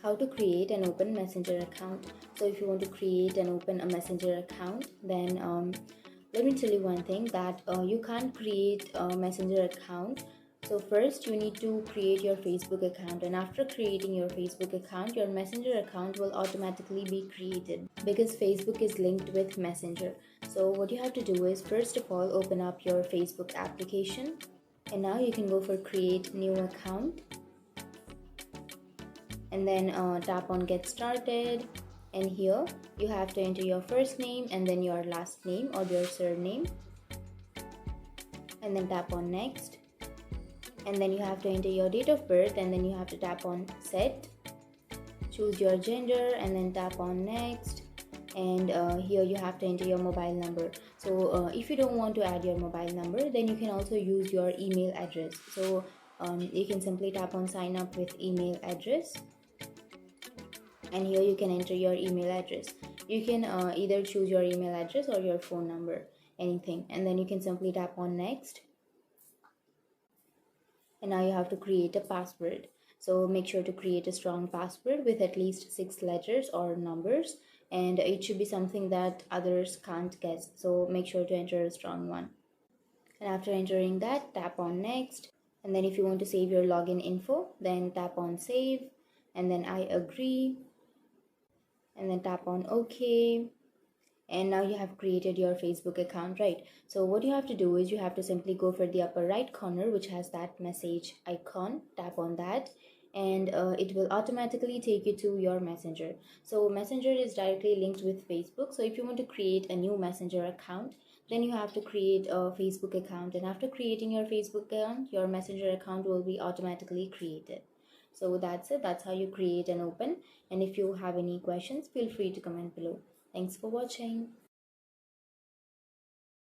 how to create and open Messenger account. So if you want to create and open a Messenger account, then let me tell you one thing, that you can't create a Messenger account. So first you need to create your Facebook account, and after creating your Facebook account, your Messenger account will automatically be created because Facebook is linked with Messenger. So what you have to do is, first of all, open up your Facebook application, and now you can go for create new account, and then tap on get started. And here you have to enter your first name and then your last name or your surname, and then tap on next. And then you have to enter your date of birth, and then you have to tap on set, choose your gender, and then tap on next. And here you have to enter your mobile number. So if you don't want to add your mobile number, then you can also use your email address. So you can simply tap on sign up with email address, and here you can enter your email address. You can either choose your email address or your phone number, anything, and then you can simply tap on next. And now you have to create a password. So make sure to create a strong password with at least 6 letters or numbers, and it should be something that others can't guess. So make sure to enter a strong one. And after entering that, tap on next. And then if you want to save your login info, then tap on save, and then I agree, and then tap on OK. And now you have created your Facebook account, right? So what you have to do is, you have to simply go for the upper right corner which has that message icon, tap on that, and it will automatically take you to your Messenger. So Messenger is directly linked with Facebook. So if you want to create a new Messenger account, then you have to create a Facebook account, and after creating your Facebook account, your Messenger account will be automatically created. So that's it. That's how you create and open. And if you have any questions, feel free to comment below. Thanks for watching.